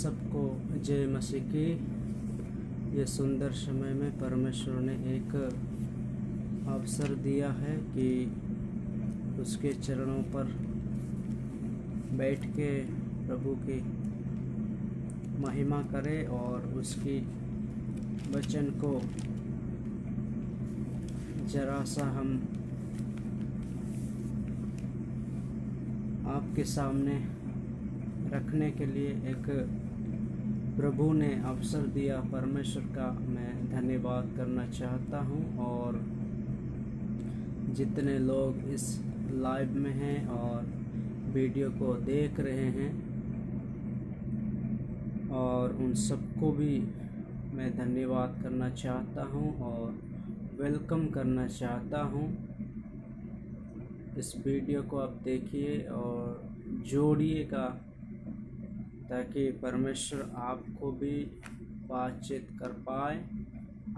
सबको जय मसीह की। ये सुंदर समय में परमेश्वर ने एक अवसर दिया है कि उसके चरणों पर बैठ के प्रभु की महिमा करें और उसकी वचन को जरा सा हम आपके सामने रखने के लिए एक प्रभु ने अवसर दिया। परमेश्वर का मैं धन्यवाद करना चाहता हूँ। और जितने लोग इस लाइव में हैं और वीडियो को देख रहे हैं, और उन सबको भी मैं धन्यवाद करना चाहता हूँ और वेलकम करना चाहता हूँ। इस वीडियो को आप देखिए और जोड़िएगा ताकि परमेश्वर आपको भी बातचीत कर पाए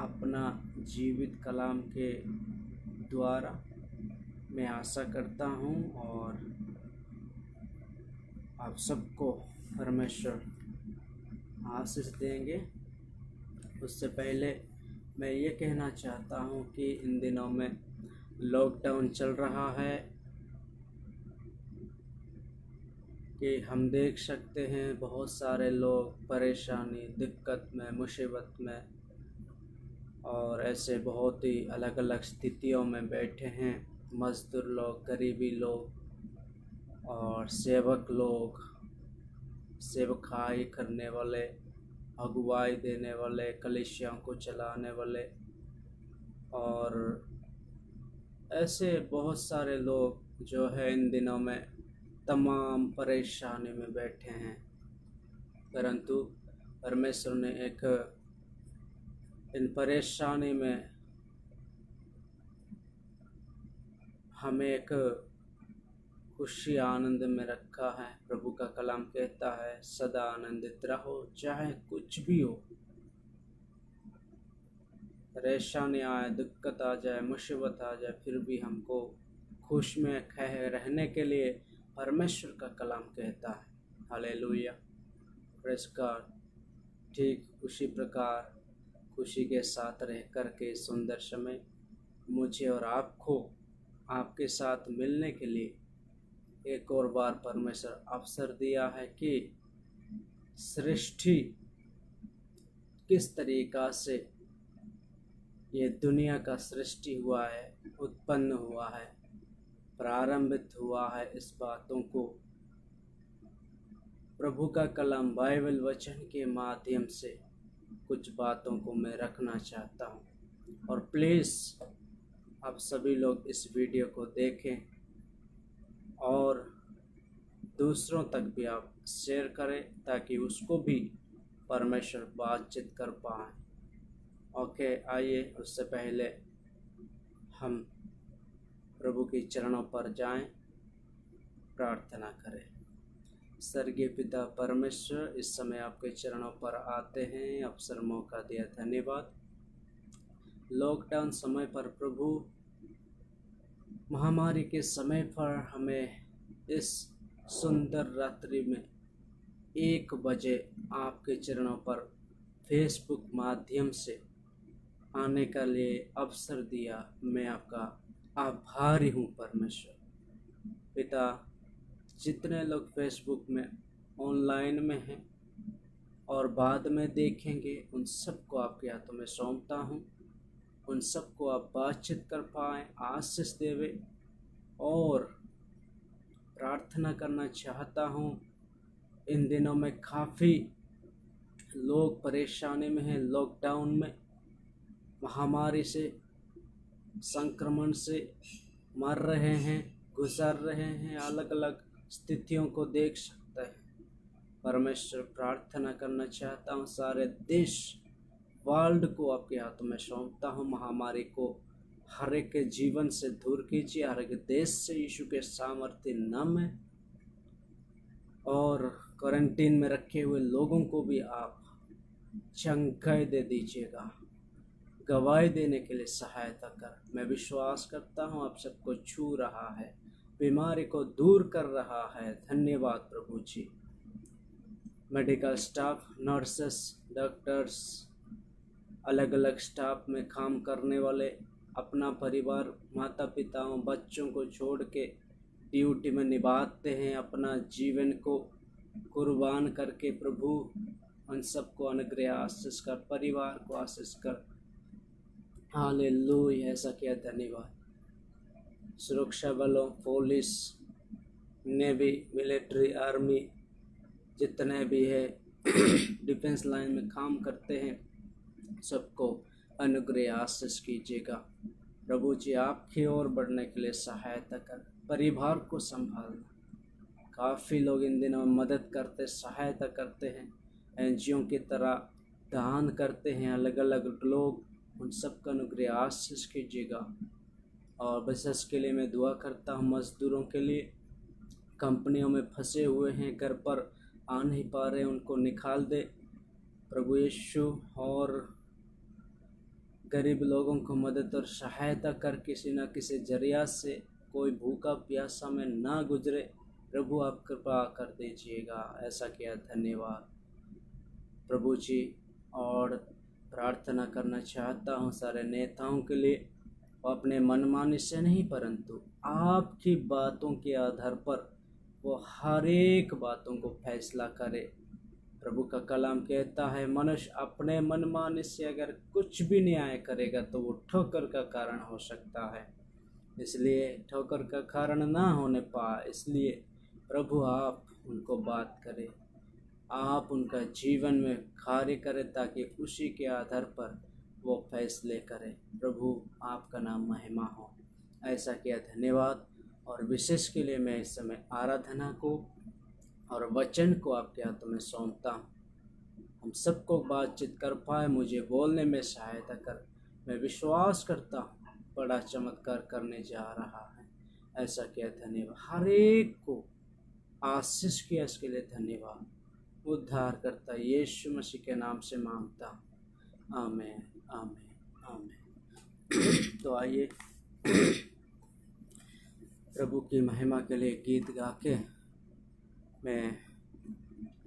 अपना जीवित कलाम के द्वारा। मैं आशा करता हूँ और आप सबको परमेश्वर आशीष देंगे। उससे पहले मैं ये कहना चाहता हूँ कि इन दिनों में लॉकडाउन चल रहा है कि हम देख सकते हैं बहुत सारे लोग परेशानी, दिक्कत में, मुसीबत में और ऐसे बहुत ही अलग अलग स्थितियों में बैठे हैं। मजदूर लोग, गरीबी लोग और सेवक लोग, सेवकाई करने वाले, अगुवाई देने वाले, कलीसियाओं को चलाने वाले और ऐसे बहुत सारे लोग जो है इन दिनों में तमाम परेशानी में बैठे हैं। परंतु परमेश्वर ने इन परेशानी में हमें एक खुशी आनंद में रखा है। प्रभु का कलाम कहता है सदा आनंदित रहो, चाहे कुछ भी हो, परेशानी आए, दिक्कत आ जाए, मुसीबत आ जाए, फिर भी हमको खुश में रहने के लिए परमेश्वर का कलाम कहता है। Hallelujah, praise God. ठीक उसी प्रकार खुशी के साथ रह कर के सुंदर समय मुझे और आपको आपके साथ मिलने के लिए एक और बार परमेश्वर अवसर दिया है कि सृष्टि किस तरीक़ा से ये दुनिया का सृष्टि हुआ है, उत्पन्न हुआ है, प्रारंभित हुआ है। इस बातों को प्रभु का कलाम बाइबल वचन के माध्यम से कुछ बातों को मैं रखना चाहता हूँ। और प्लीज़ आप सभी लोग इस वीडियो को देखें और दूसरों तक भी आप शेयर करें ताकि उसको भी परमेश्वर बातचीत कर पाए। ओके, आइए उससे पहले हम प्रभु के चरणों पर जाएं, प्रार्थना करें। स्वर्गीय पिता परमेश्वर, इस समय आपके चरणों पर आते हैं, अवसर मौका दिया, धन्यवाद। लॉकडाउन समय पर प्रभु, महामारी के समय पर हमें इस सुंदर रात्रि में 1 बजे आपके चरणों पर फेसबुक माध्यम से आने का लिए अवसर दिया। मैं आपका आभारी हूँ परमेश्वर। पिता, जितने लोग फेसबुक में ऑनलाइन में हैं और बाद में देखेंगे, उन सबको आपके हाथों में सौंपता हूँ। उन सबको आप बातचीत कर पाएँ, आशीष देवे। और प्रार्थना करना चाहता हूँ, इन दिनों में काफ़ी लोग परेशानी में हैं, लॉकडाउन में, महामारी से, संक्रमण से मर रहे हैं, गुजर रहे हैं, अलग अलग स्थितियों को देख सकते हैं। परमेश्वर, प्रार्थना करना चाहता हूँ, सारे देश, वर्ल्ड को आपके हाथों में सौंपता हूँ। महामारी को हर एक के जीवन से दूर कीजिए, हर एक देश से यीशु के सामर्थ्य नाम में। और क्वारंटीन में रखे हुए लोगों को भी आप चंगाई दे दीजिएगा, गवाही देने के लिए सहायता कर। मैं विश्वास करता हूँ आप सबको छू रहा है, बीमारी को दूर कर रहा है। धन्यवाद प्रभु जी। मेडिकल स्टाफ, नर्सेस, डॉक्टर्स, अलग अलग स्टाफ में काम करने वाले अपना परिवार, माता पिताओं, बच्चों को छोड़ के ड्यूटी में निभाते हैं, अपना जीवन को कुर्बान करके। प्रभु उन सबको अनुग्रह आशीष कर, परिवार को आशीष कर। हालेलुया, ऐसा किया, धन्यवाद। सुरक्षा बलों, पुलिस, नेवी, मिलिट्री, आर्मी, जितने भी है डिफेंस लाइन में काम करते हैं, सबको अनुग्रह आशीष कीजिएगा। प्रभु जी आपकी ओर बढ़ने के लिए सहायता कर, परिवार को संभालना। काफ़ी लोग इन दिनों में मदद करते, सहायता करते हैं, एनजीओ की तरह दान करते हैं, अलग अलग लोग, उन सबका अनुग्रह आशीष कीजिएगा। और बिजनेस के लिए मैं दुआ करता हूँ, मज़दूरों के लिए, कंपनियों में फंसे हुए हैं, घर पर आ नहीं पा रहे, उनको निकाल दे प्रभु यीशु। और गरीब लोगों को मदद और सहायता कर, किसी न किसी जरिया से कोई भूखा प्यासा में ना गुजरे। प्रभु आप कृपा कर दीजिएगा, ऐसा किया, धन्यवाद प्रभु जी। और प्रार्थना करना चाहता हूँ सारे नेताओं के लिए, वो अपने मनमानी से नहीं परंतु आपकी बातों के आधार पर वो हर एक बातों को फैसला करे। प्रभु का कलाम कहता है, मनुष्य अपने मनमानी से अगर कुछ भी न्याय करेगा तो वो ठोकर का कारण हो सकता है। इसलिए ठोकर का कारण ना होने पाए, इसलिए प्रभु आप उनको बात करें, आप उनका जीवन में कार्य करें, ताकि उसी के आधार पर वो फैसले करें। प्रभु आपका नाम महिमा हो, ऐसा किया, धन्यवाद। और विशेष के लिए मैं इस समय आराधना को और वचन को आपके हाथों में सौंपता हूँ। हम सबको बातचीत कर पाए, मुझे बोलने में सहायता कर। मैं विश्वास करता हूँ बड़ा चमत्कार करने जा रहा है, ऐसा किया, धन्यवाद। हर एक को आशीष किया, इसके लिए धन्यवाद। उद्धार करता यीशु मसीह के नाम से मांगता हूँ, आमीन, आमीन, आमीन। तो आइए प्रभु की महिमा के लिए गीत गा के मैं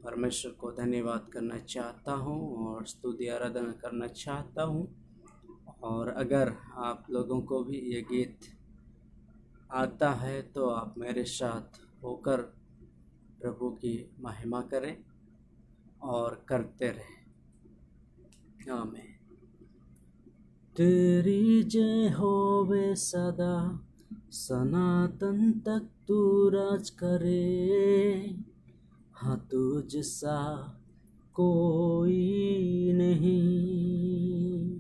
परमेश्वर को धन्यवाद करना चाहता हूँ और स्तुति आराधना करना चाहता हूँ। और अगर आप लोगों को भी ये गीत आता है तो आप मेरे साथ होकर प्रभु की महिमा करें और करते रहें। आमीन। तेरी जय होवे सदा, सनातन तक तू राज करे। हाँ तुझ सा कोई नहीं,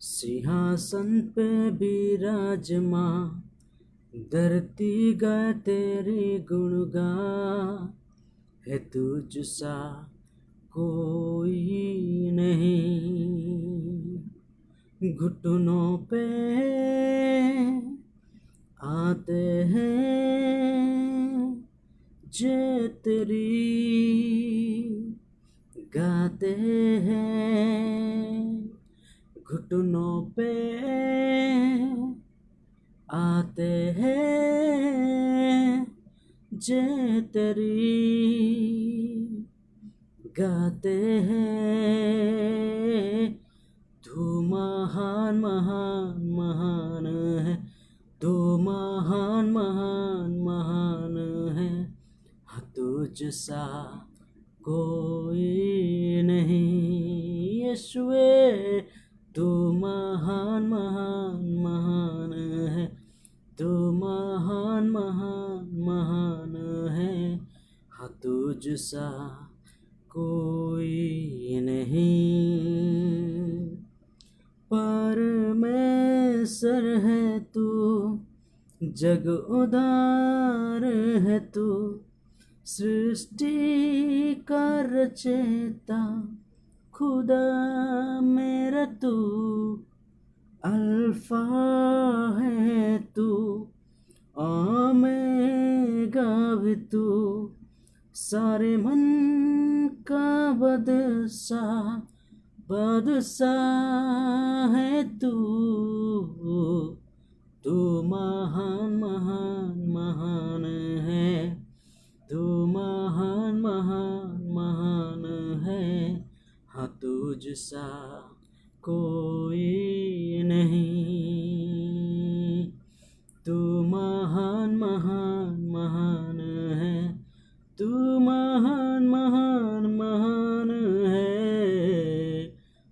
सिंहासन पे विराजमान, धरती गाए तेरी गुण गा। है तुझ सा कोई नहीं। घुटनों पे आते हैं जे तेरी, गाते हैं। घुटनों पे आते हैं जे तेरी, गाते हैं। तू महान महान महान है, तू महान महान महान है। हाँ तुझ सा कोई नहीं। यीशुए तू महान महान महान है, तू महान महान महान है। हाँ तुझ सा कोई नहीं। परमेश्वर है तू, जग उदार है तू, सृष्टि का रचयिता, खुदा मेरा तू। अल्फा है तू, ओमेगा भी तू, सारे मन का बादशाह है तू। तू महान महान महान है, तू महान महान सा कोई नहीं। तू महान महान महान है, तू महान महान महान है।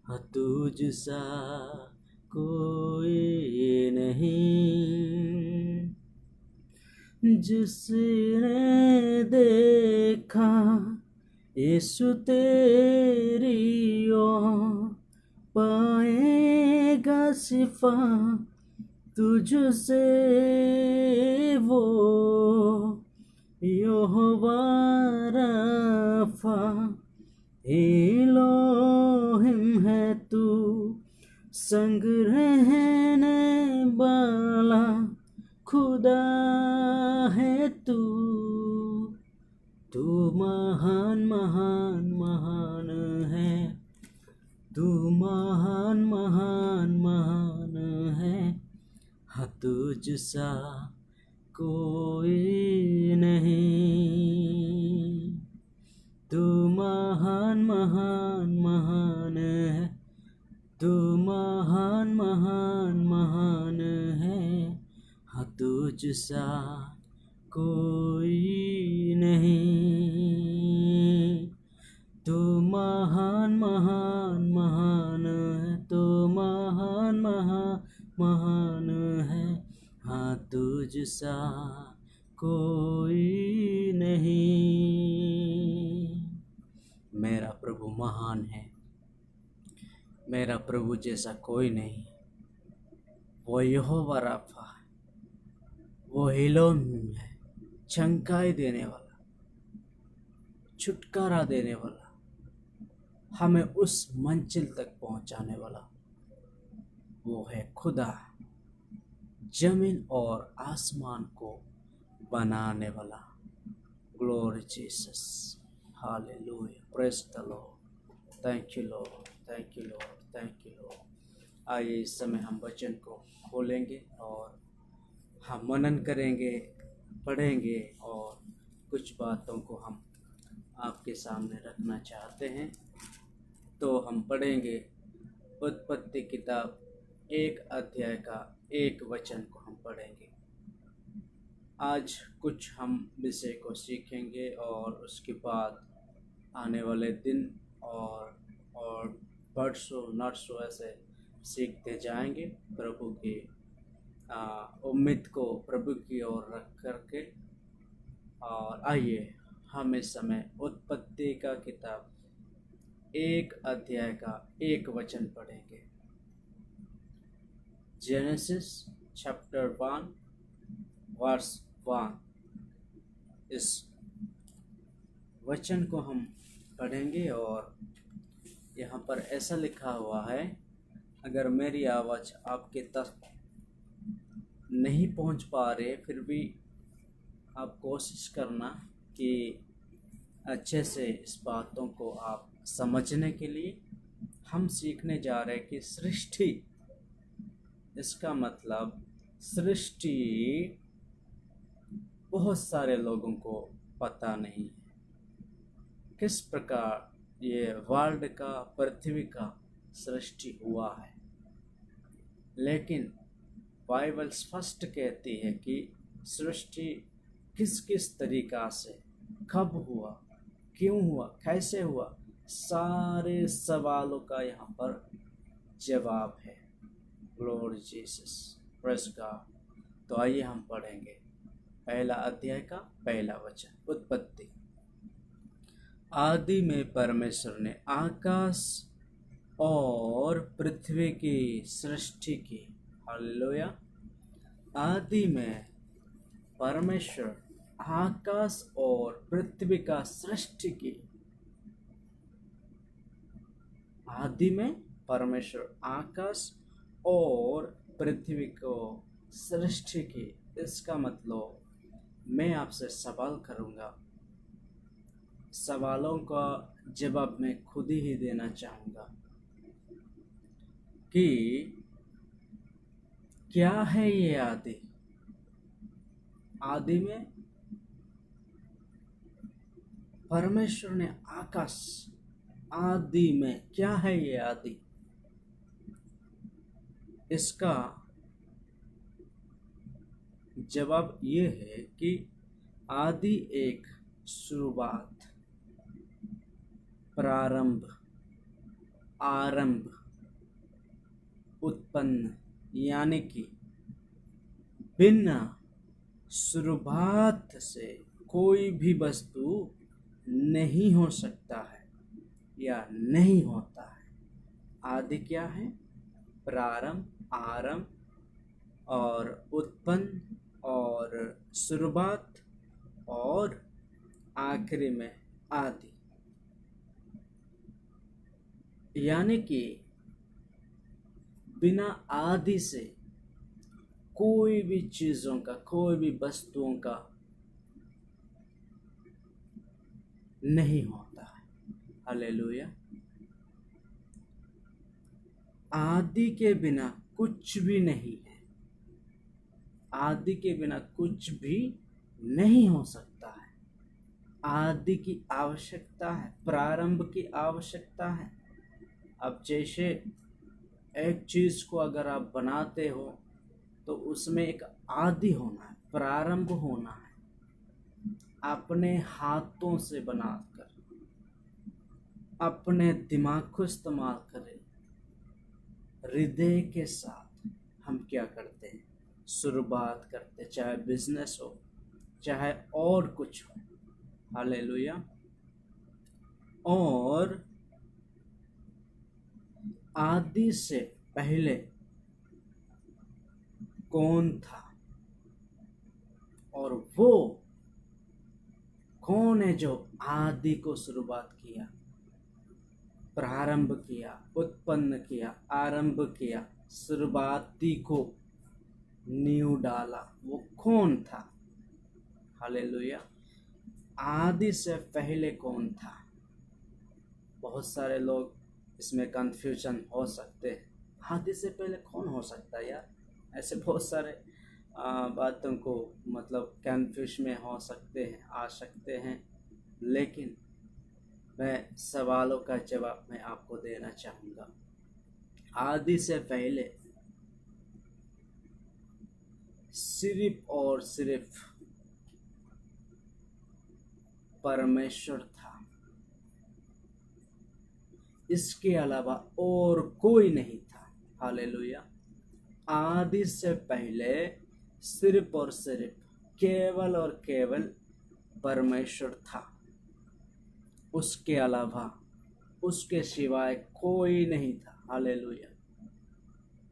हाँ, तुझ सा कोई नहीं। जिसने देखा यीशु तेरी ओर, पाएगा शिफा तुझसे वो। यहोवा राफा एलोहिम है तू, संग रहने वाला खुदा है तू। तू महान महान महान है, तू महान महान महान है। हाँ, तुझ सा कोई नहीं। तू महान महान महान है, तू महान महान महान है। हाँ, तुझ सा कोई नहीं। तू महान महान महान है, तू महान महान महान है। हाँ, तुझ सा कोई नहीं। मेरा प्रभु महान है, मेरा प्रभु जैसा कोई नहीं। वो यहोवा राफा है, वो एलोहिम है, चंगाई देने वाला, छुटकारा देने वाला, हमें उस मंजिल तक पहुंचाने वाला। वो है खुदा, जमीन और आसमान को बनाने वाला। Glory Jesus, hallelujah, praise the Lord. Thank you Lord, thank you Lord, thank you Lord. आइए इस समय हम वचन को खोलेंगे और हम मनन करेंगे, पढ़ेंगे और कुछ बातों को हम आपके सामने रखना चाहते हैं। तो हम पढ़ेंगे उत्पत्ति किताब 1 अध्याय का 1 वचन को हम पढ़ेंगे। आज कुछ हम विषय को सीखेंगे और उसके बाद आने वाले दिन और वर्षों नर्सों ऐसे सीखते जाएंगे, प्रभु की उम्मीद को प्रभु की ओर रख करके। और आइए हम इस समय उत्पत्ति का किताब 1 अध्याय का 1 वचन पढ़ेंगे। Genesis chapter 1 verse 1। इस वचन को हम पढ़ेंगे और यहाँ पर ऐसा लिखा हुआ है, अगर मेरी आवाज़ आपके तक नहीं पहुँच पा रहे फिर भी आप कोशिश करना कि अच्छे से इस बातों को आप समझने के लिए हम सीखने जा रहे हैं कि सृष्टि, इसका मतलब सृष्टि बहुत सारे लोगों को पता नहीं है किस प्रकार ये वर्ल्ड का, पृथ्वी का सृष्टि हुआ है। लेकिन बाइबल स्पष्ट कहती है कि सृष्टि किस किस तरीका से, कब हुआ, क्यों हुआ, कैसे हुआ, सारे सवालों का यहाँ पर जवाब है। Glory Jesus, praise God. तो आइए हम पढ़ेंगे 1 अध्याय का 1 वचन। उत्पत्ति। आदि में परमेश्वर ने आकाश और पृथ्वी की सृष्टि की। हालेलुया। आदि में परमेश्वर आकाश और पृथ्वी का सृष्टि की। आदि में परमेश्वर आकाश और पृथ्वी को सृष्टि की। इसका मतलब मैं आपसे सवाल करूंगा, सवालों का जवाब मैं खुद ही देना चाहूँगा कि क्या है ये आदि। आदि में परमेश्वर ने आकाश आदि में, क्या है ये आदि? इसका जवाब ये है कि आदि एक शुरुआत, प्रारंभ, आरंभ, उत्पन्न, यानी कि बिना शुरुआत से कोई भी वस्तु नहीं हो सकता है या नहीं होता है। आदि क्या है? प्रारंभ, आरंभ और उत्पन्न और शुरुआत और आखिरी में आदि। यानी कि बिना आदि से कोई भी चीजों का, कोई भी वस्तुओं का नहीं होता है। हालेलुया। आदि के बिना कुछ भी नहीं है। आदि के बिना कुछ भी नहीं हो सकता है। आदि की आवश्यकता है, प्रारंभ की आवश्यकता है। अब जैसे एक चीज को अगर आप बनाते हो तो उसमें एक आदि होना है, प्रारंभ होना है। अपने हाथों से बनाकर, अपने दिमाग को इस्तेमाल करें, हृदय के साथ हम क्या करते हैं? शुरुआत करते, चाहे बिजनेस हो, चाहे और कुछ हो। हालेलुया। और आदि से पहले कौन था और वो कौन है जो आदि को शुरुआत किया, प्रारंभ किया, उत्पन्न किया, आरंभ किया, शुरुआती को नींव डाला? वो कौन था? हालेलुया। आदि से पहले कौन था? बहुत सारे लोग इसमें कंफ्यूजन हो सकते हैं। आदि से पहले कौन हो सकता है यार? ऐसे बहुत सारे बातों को मतलब कंफ्यूज में हो सकते हैं, आ सकते हैं। लेकिन मैं सवालों का जवाब मैं आपको देना चाहूँगा। आदि से पहले सिर्फ और सिर्फ परमेश्वर था। इसके अलावा और कोई नहीं था। हालेलुया। आदि से पहले सिर्फ और सिर्फ, केवल और केवल परमेश्वर था। उसके अलावा, उसके सिवाय कोई नहीं था। हालेलुया।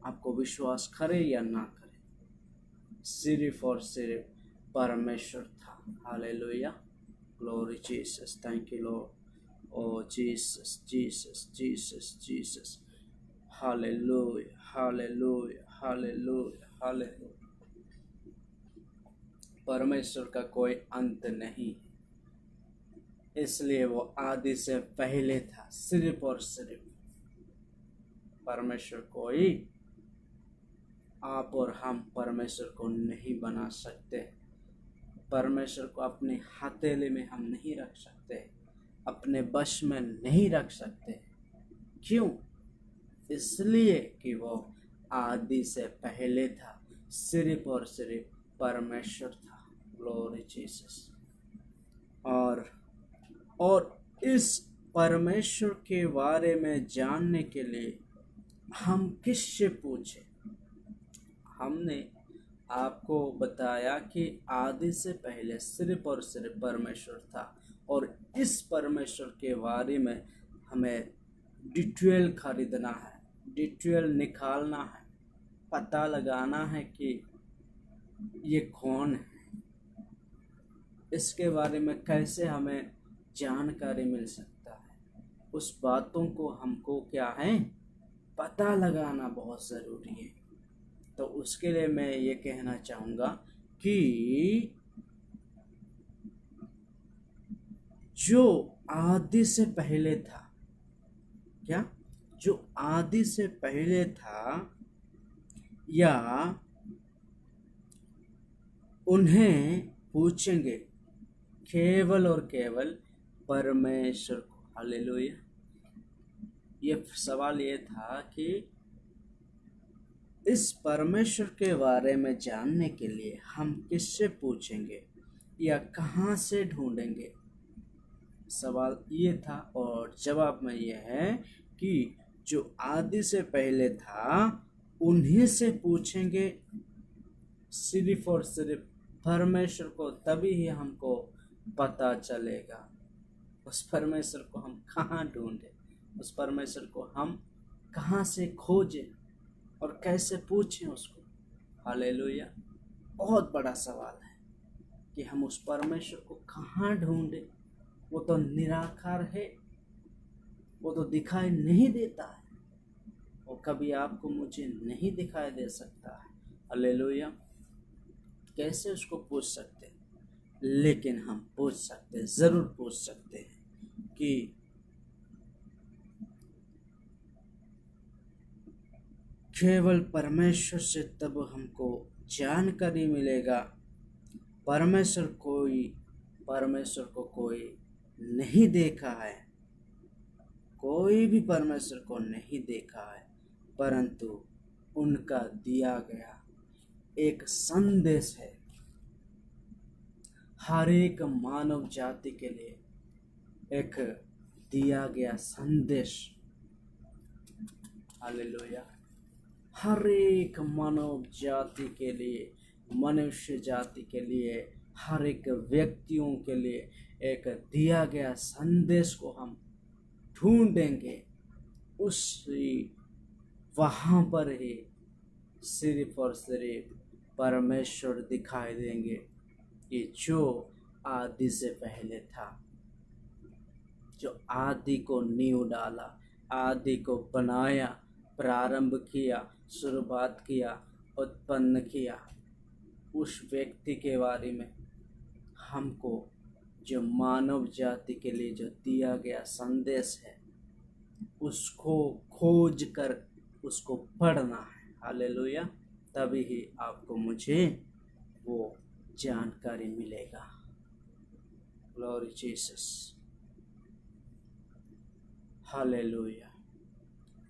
आपको विश्वास करे या ना करे, सिर्फ और सिर्फ परमेश्वर था। Hallelujah. Glory Jesus, thank you Lord. Oh Jesus, Jesus, Jesus, Jesus. Hallelujah, hallelujah, hallelujah, hallelujah. परमेश्वर का कोई अंत नहीं, इसलिए वो आदि से पहले था। सिर्फ और सिर्फ परमेश्वर कोई, आप और हम परमेश्वर को नहीं बना सकते। परमेश्वर को अपने हथेली में हम नहीं रख सकते, अपने वश में नहीं रख सकते। क्यों? इसलिए कि वो आदि से पहले था, सिर्फ और सिर्फ परमेश्वर था। Glory Jesus. और इस परमेश्वर के बारे में जानने के लिए हम किससे पूछे? हमने आपको बताया कि आदि से पहले सिर्फ और सिर्फ परमेश्वर था, और इस परमेश्वर के बारे में हमें डिटेल खरीदना है, डिटेल निकालना है, पता लगाना है कि ये कौन है, इसके बारे में कैसे हमें जानकारी मिल सकता है। उस बातों को हमको क्या है, पता लगाना बहुत ज़रूरी है। तो उसके लिए मैं ये कहना चाहूँगा कि जो आदि से पहले था, क्या जो आदि से पहले था, या उन्हें पूछेंगे केवल और केवल परमेश्वर को। हालेलुया। ये सवाल ये था कि इस परमेश्वर के बारे में जानने के लिए हम किससे पूछेंगे या कहाँ से ढूंढेंगे। सवाल ये था और जवाब में ये है कि जो आदि से पहले था उन्हीं से पूछेंगे, सिर्फ और सिर्फ परमेश्वर को, तभी ही हमको पता चलेगा। उस परमेश्वर को हम कहाँ ढूंढें, उस परमेश्वर को हम कहाँ से खोजें और कैसे पूछें उसको। हालेलुया। बहुत बड़ा सवाल है कि हम उस परमेश्वर को कहाँ ढूंढें। वो तो निराकार है, वो तो दिखाई नहीं देता है, वो कभी आपको मुझे नहीं दिखाई दे सकता है। हालेलुया। कैसे उसको पूछ सकते हैं, लेकिन हम पूछ सकते हैं, ज़रूर पूछ सकते हैं कि केवल परमेश्वर से तब हमको जानकारी मिलेगा। परमेश्वर को कोई नहीं देखा है, कोई भी परमेश्वर को नहीं देखा है, परंतु उनका दिया गया एक संदेश है हर एक मानव जाति के लिए, एक दिया गया संदेश। हालेलुया। हर एक मानव जाति के लिए, मनुष्य जाति के लिए, हर एक व्यक्तियों के लिए एक दिया गया संदेश को हम ढूंढेंगे। उसी वहाँ पर ही सिर्फ और सिर्फ परमेश्वर दिखाई देंगे कि जो आदि से पहले था, जो आदि को नींव डाला, आदि को बनाया, प्रारंभ किया, शुरुआत किया, उत्पन्न किया, उस व्यक्ति के बारे में हमको, जो मानव जाति के लिए जो दिया गया संदेश है, उसको खोज कर उसको पढ़ना है। हालेलुया। तभी ही आपको मुझे वो जानकारी मिलेगा। Glory Jesus. हालेलुया।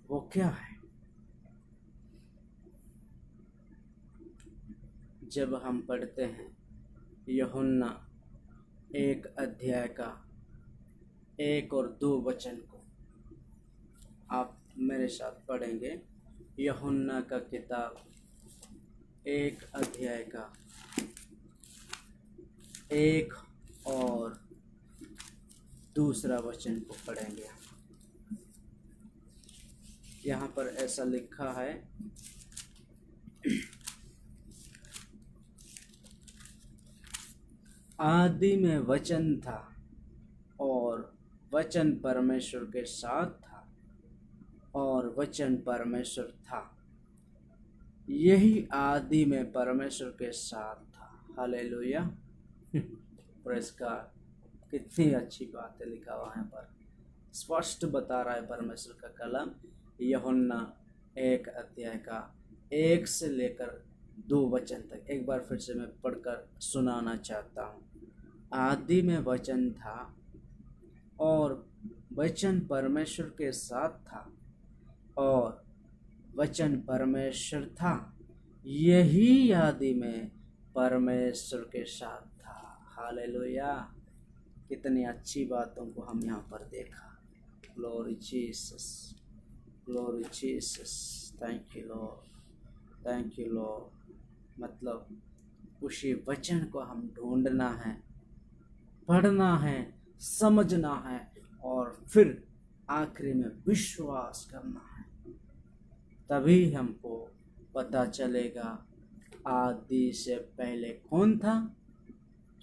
वो क्या है? जब हम पढ़ते हैं यूहन्ना 1 अध्याय का 1 और 2 वचन को, आप मेरे साथ पढ़ेंगे। यूहन्ना का किताब 1 अध्याय का 1 और 2 वचन को पढ़ेंगे। यहाँ पर ऐसा लिखा है, आदि में वचन था और वचन परमेश्वर के साथ था और वचन परमेश्वर था। यही आदि में परमेश्वर के साथ था। हालेलुया। Praise God. कितनी अच्छी बात है लिखा हुआ है पर, स्पष्ट बता रहा है परमेश्वर का कलम। यूहन्ना 1 अध्याय का 1 से लेकर 2 वचन तक एक बार फिर से मैं पढ़कर सुनाना चाहता हूँ। आदि में वचन था और वचन परमेश्वर के साथ था और वचन परमेश्वर था। यही आदि में परमेश्वर के साथ था। हालेलुया। कितनी अच्छी बातों को हम यहाँ पर देखा। Glory Jesus, glory Jesus. Thank you Lord, thank you Lord. मतलब उसी वचन को हम ढूंढना है, पढ़ना है, समझना है और फिर आखिरी में विश्वास करना है। तभी हमको पता चलेगा आदि से पहले कौन था।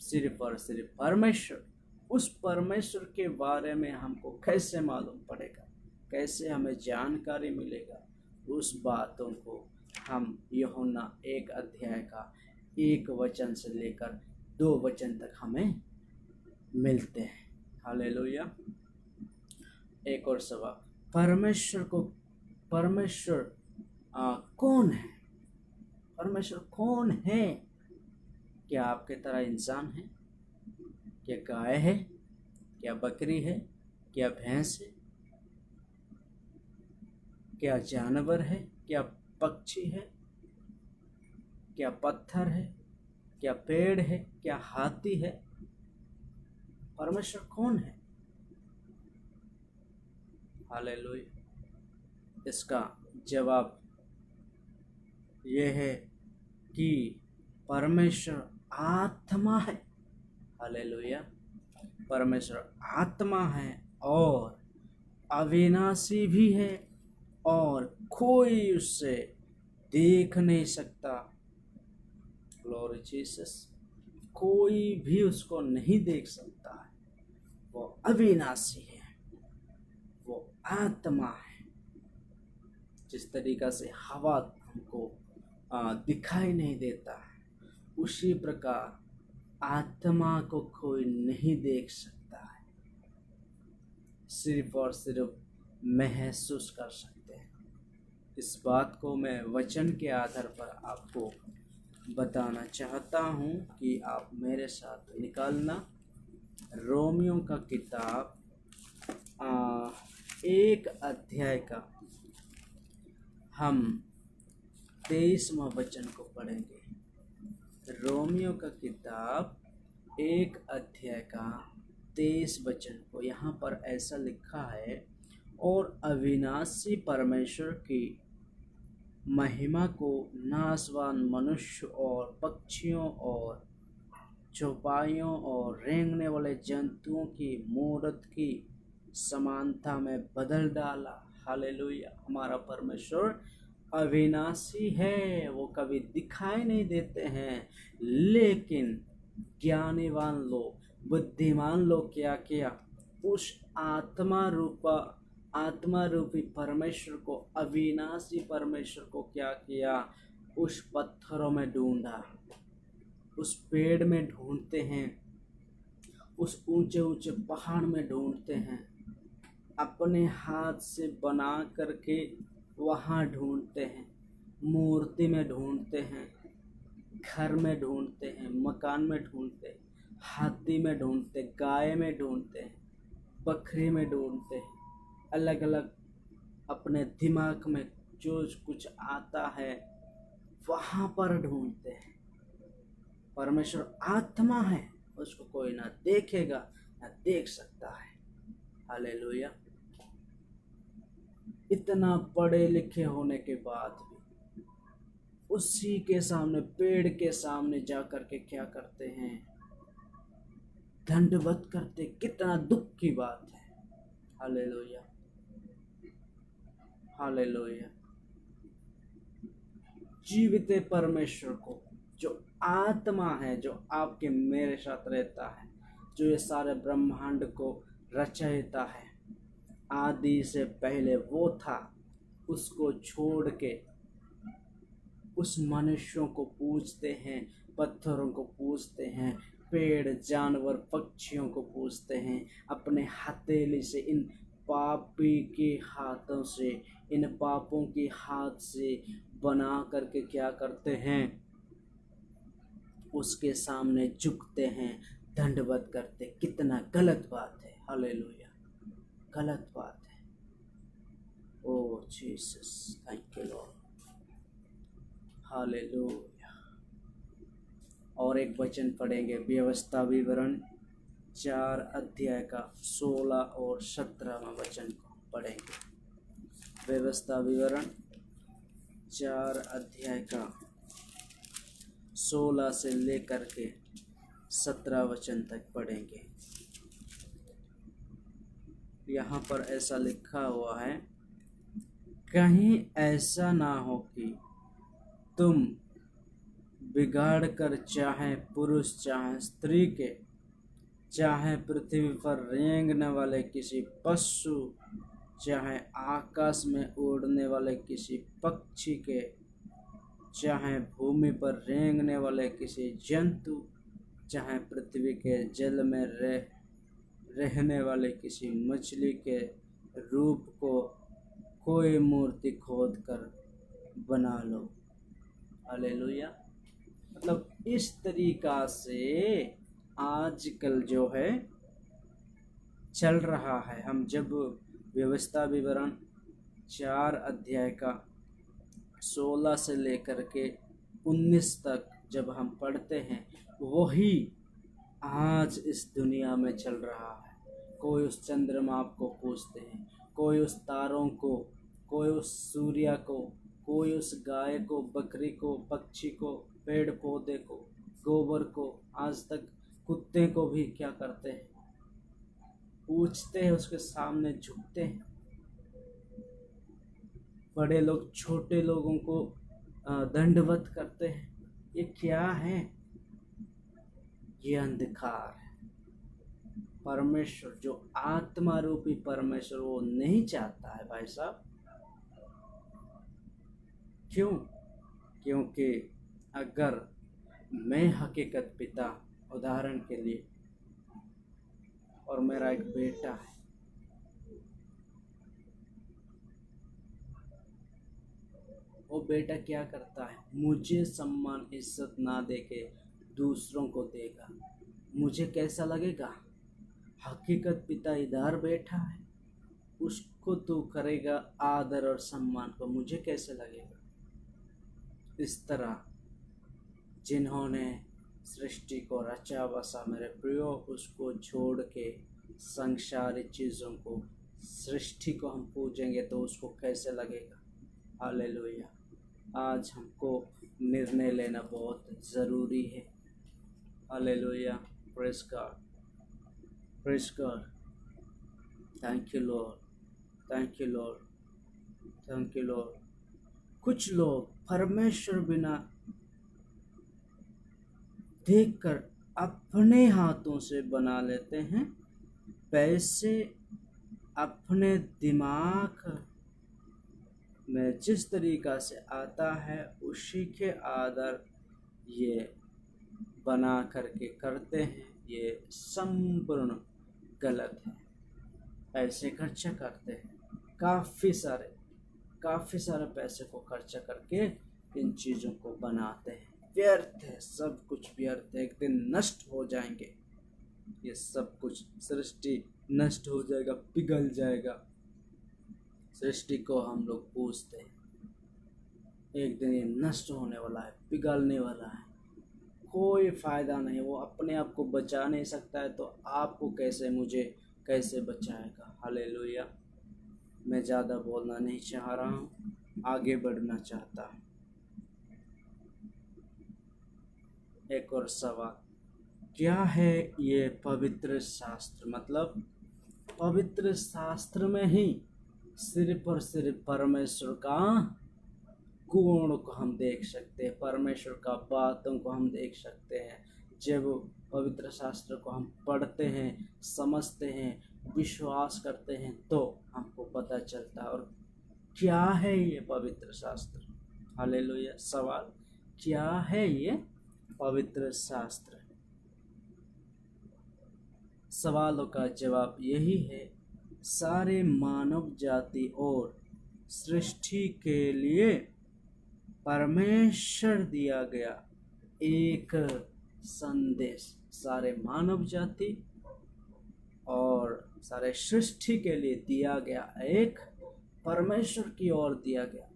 सिर्फ और सिर्फ परमेश्वर। उस परमेश्वर के बारे में हमको कैसे मालूम पड़ेगा, कैसे हमें जानकारी मिलेगा। उस बातों को हम यूहन्ना 1 अध्याय का 1 वचन से लेकर 2 वचन तक हमें मिलते हैं। हालेलुया। एक और सवाल, परमेश्वर कौन है? परमेश्वर कौन है? क्या आपके तरह इंसान है? क्या गाय है? क्या बकरी है? क्या भैंस है? क्या जानवर है, क्या पक्षी है, क्या पत्थर है, क्या पेड़ है, क्या हाथी है? परमेश्वर कौन है? हालेलुया। इसका जवाब यह है कि परमेश्वर आत्मा है। हालेलुया। परमेश्वर आत्मा है और अविनाशी भी है और कोई उससे देख नहीं सकता। Glory Jesus. कोई भी उसको नहीं देख सकता है। वो अविनाशी है, वो आत्मा है। जिस तरीका से हवा हमको दिखाई नहीं देता है, उसी प्रकार आत्मा को कोई नहीं देख सकता है, सिर्फ और सिर्फ महसूस कर सकते हैं। इस बात को मैं वचन के आधार पर आपको बताना चाहता हूँ कि आप मेरे साथ निकालना रोमियो का किताब 1 अध्याय का हम 23वां वचन को पढ़ेंगे। रोमियो का किताब 1 अध्याय का 23 वचन को यहाँ पर ऐसा लिखा है, और अविनाशी परमेश्वर की महिमा को नाशवान मनुष्य और पक्षियों और चौपाइयों और रेंगने वाले जंतुओं की मूरत की समानता में बदल डाला। हालेलुया। हमारा परमेश्वर अविनाशी है, वो कभी दिखाई नहीं देते हैं, लेकिन ज्ञानीवान लोग, बुद्धिमान लोग क्या किया, उस आत्मा रूपी परमेश्वर को, अविनाशी परमेश्वर को क्या किया, उस पत्थरों में ढूंढा, उस पेड़ में ढूंढते हैं, उस ऊंचे ऊंचे पहाड़ में ढूंढते हैं, अपने हाथ से बना करके वहाँ ढूंढते हैं, मूर्ति में ढूंढते हैं, घर में ढूंढते हैं, मकान में ढूंढते हैं, हाथी में ढूंढते, गाय में ढूंढते हैं, बकरी में ढूंढते हैं, अलग अलग अपने दिमाग में जो कुछ आता है वहाँ पर ढूंढते हैं। परमेश्वर आत्मा है, उसको कोई ना देखेगा ना देख सकता है। हालेलुया। इतना पढ़े लिखे होने के बाद भी उसी के सामने, पेड़ के सामने जा करके क्या करते हैं, दंडवत करते। कितना दुख की बात है। Hallelujah, hallelujah. जीवित परमेश्वर को, जो आत्मा है, जो आपके मेरे साथ रहता है, जो ये सारे ब्रह्मांड को रचयिता है, आदि से पहले वो था, उसको छोड़ के उस मनुष्यों को पूजते हैं, पत्थरों को पूजते हैं, पेड़ जानवर पक्षियों को पूजते हैं, अपने हथेली से, इन पापी के हाथों से, इन पापों के हाथ से बना करके क्या करते हैं, उसके सामने झुकते हैं, दंडवत करते। कितना गलत बात है। हालेलुया, गलत बात है। Oh Jesus, thank you Lord. Hallelujah. और एक वचन पढ़ेंगे, व्यवस्था विवरण 4 अध्याय का 16 और 17वां वचन को पढ़ेंगे। व्यवस्था विवरण 4 अध्याय का 16 से लेकर के 17 वचन तक पढ़ेंगे। यहाँ पर ऐसा लिखा हुआ है, कहीं ऐसा ना हो कि तुम बिगाड़ कर, चाहे पुरुष चाहे स्त्री के, चाहे पृथ्वी पर रेंगने वाले किसी पशु, चाहे आकाश में उड़ने वाले किसी पक्षी के, चाहे भूमि पर रेंगने वाले किसी जंतु, चाहे पृथ्वी के जल में रहने वाले किसी मछली के रूप को कोई मूर्ति खोद कर बना लो। हालेलुया। मतलब इस तरीका से आजकल जो है चल रहा है। हम जब व्यवस्था विवरण 4 अध्याय का 16 से लेकर के 19 तक जब हम पढ़ते हैं, वही आज इस दुनिया में चल रहा है। कोई उस चंद्रमा को पूजते हैं, कोई उस तारों को, कोई उस सूर्य को, कोई उस गाय को, बकरी को, पक्षी को, पेड़ पौधे को, गोबर को, आज तक कुत्ते को भी क्या करते हैं, पूजते हैं, उसके सामने झुकते हैं। बड़े लोग छोटे लोगों को दंडवत करते हैं। ये क्या है? ये अंधकार है। परमेश्वर, जो आत्मा रूपी परमेश्वर, वो नहीं चाहता है भाई साहब। क्यों? क्योंकि अगर मैं हकीकत पिता, उदाहरण के लिए, और मेरा एक बेटा है, वो बेटा क्या करता है, मुझे सम्मान इज्जत ना देके दूसरों को देगा, मुझे कैसा लगेगा? हकीकत पिता इधर बैठा है, उसको तो करेगा आदर और सम्मान, को मुझे कैसे लगेगा? इस तरह जिन्होंने सृष्टि को रचा बसा मेरे प्रियो, उसको छोड़ के संसारिक चीज़ों को, सृष्टि को हम पूजेंगे तो उसको कैसे लगेगा? हालेलुया। आज हमको निर्णय लेना बहुत ज़रूरी है। Hallelujah. Praise God, praise God. Thank you Lord, thank you Lord, thank you Lord. कुछ लोग परमेश्वर बिना देखकर अपने हाथों से बना लेते हैं। पैसे अपने दिमाग में जिस तरीक़ा से आता है उसी के आदर ये बना करके करते हैं। ये संपूर्ण गलत है। पैसे खर्चा करते हैं, काफ़ी सारे पैसे को खर्चा करके इन चीज़ों को बनाते हैं। व्यर्थ है, सब कुछ व्यर्थ है, एक दिन नष्ट हो जाएंगे। ये सब कुछ, सृष्टि नष्ट हो जाएगा, पिघल जाएगा। सृष्टि को हम लोग पूजते हैं, एक दिन ये नष्ट होने वाला है, पिघलने वाला है, कोई फ़ायदा नहीं। वो अपने आप को बचा नहीं सकता है तो आपको कैसे, मुझे कैसे बचाएगा? हालेलुया। मैं ज़्यादा बोलना नहीं चाह रहा हूँ, आगे बढ़ना चाहता हूँ। एक और सवाल, क्या है ये पवित्र शास्त्र? मतलब पवित्र शास्त्र में ही सिर्फ और सिर्फ परमेश्वर का गुण को हम देख सकते हैं, परमेश्वर का बातों को हम देख सकते हैं। जब पवित्र शास्त्र को हम पढ़ते हैं, समझते हैं, विश्वास करते हैं तो हमको पता चलता है। और क्या है ये पवित्र शास्त्र? हालेलुया। सवाल, क्या है ये पवित्र शास्त्र? सवालों का जवाब यही है, सारे मानव जाति और सृष्टि के लिए परमेश्वर दिया गया एक संदेश। सारे मानव जाति और सारे सृष्टि के लिए दिया गया एक, परमेश्वर की ओर दिया गया,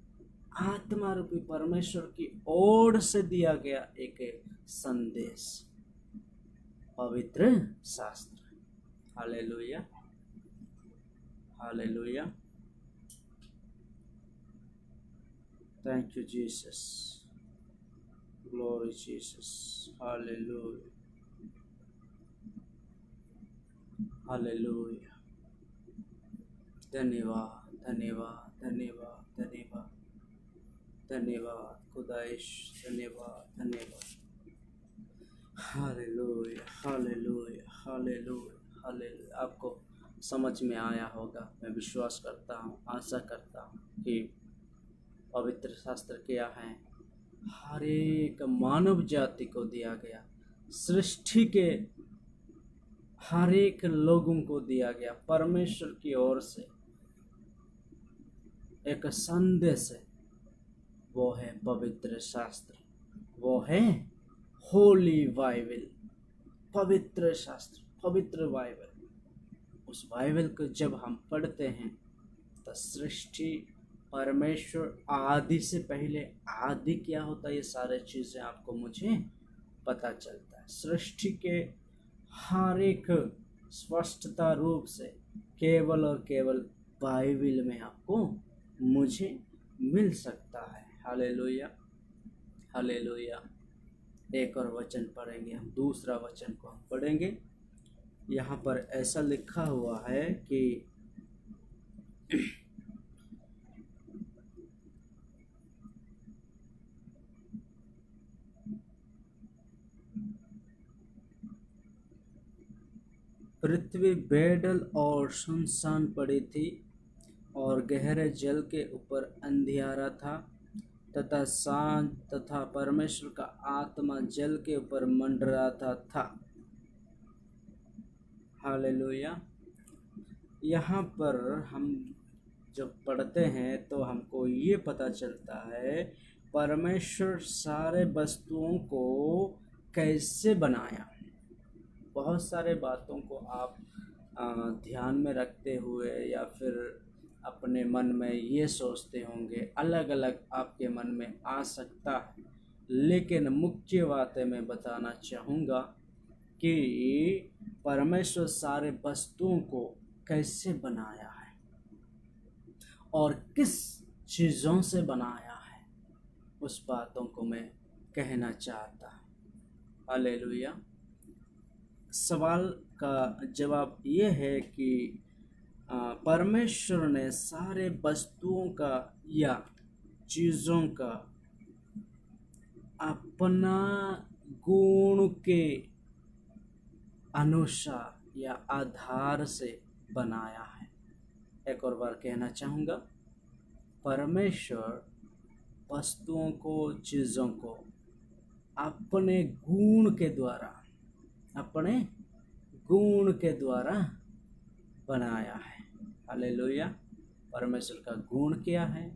आत्मा रूपी परमेश्वर की ओर से दिया गया एक संदेश, पवित्र शास्त्र। Hallelujah, hallelujah. Thank you Jesus, glory Jesus, hallelujah, hallelujah. धन्यवाद, धन्यवाद, धन्यवाद, धन्यवाद, धन्यवाद खुदाइश, धन्यवाद, धन्यवाद। Hallelujah, hallelujah, hallelujah, hallelujah. आपको समझ में आया होगा, मैं विश्वास करता हूँ, आशा करता हूँ कि पवित्र शास्त्र क्या है, हर एक मानव जाति को दिया गया, सृष्टि के हर एक लोगों को दिया गया, परमेश्वर की ओर से एक संदेश है। वो है पवित्र शास्त्र, वो है होली बाइबल, पवित्र शास्त्र, पवित्र बाइबल। उस बाइबल को जब हम पढ़ते हैं तो सृष्टि परमेश्वर आदि से पहले, आदि क्या होता है, ये सारे चीज़ें आपको मुझे पता चलता है। सृष्टि के हर एक स्पष्टता रूप से केवल और केवल बाइबल में आपको मुझे मिल सकता है। Hallelujah, hallelujah. एक और वचन पढ़ेंगे हम, दूसरा वचन को हम पढ़ेंगे। यहाँ पर ऐसा लिखा हुआ है कि पृथ्वी बेडल और सुनसान पड़ी थी और गहरे जल के ऊपर अंधियारा था तथा सांझ तथा परमेश्वर का आत्मा जल के ऊपर मंडराता था। हालेलुया। यहाँ पर हम जब पढ़ते हैं तो हमको ये पता चलता है परमेश्वर सारे वस्तुओं को कैसे बनाया। बहुत सारे बातों को आप ध्यान में रखते हुए या फिर अपने मन में ये सोचते होंगे, अलग अलग आपके मन में आ सकता है, लेकिन मुख्य बातें मैं बताना चाहूँगा कि परमेश्वर सारे वस्तुओं को कैसे बनाया है और किस चीज़ों से बनाया है, उस बातों को मैं कहना चाहता हूँ। हालेलुया। सवाल का जवाब ये है कि परमेश्वर ने सारे वस्तुओं का या चीज़ों का अपना गुण के अनुसार या आधार से बनाया है। एक और बार कहना चाहूँगा, परमेश्वर वस्तुओं को, चीज़ों को अपने गुण के द्वारा, अपने गुण के द्वारा बनाया है। हालेलुया। परमेश्वर का गुण क्या है,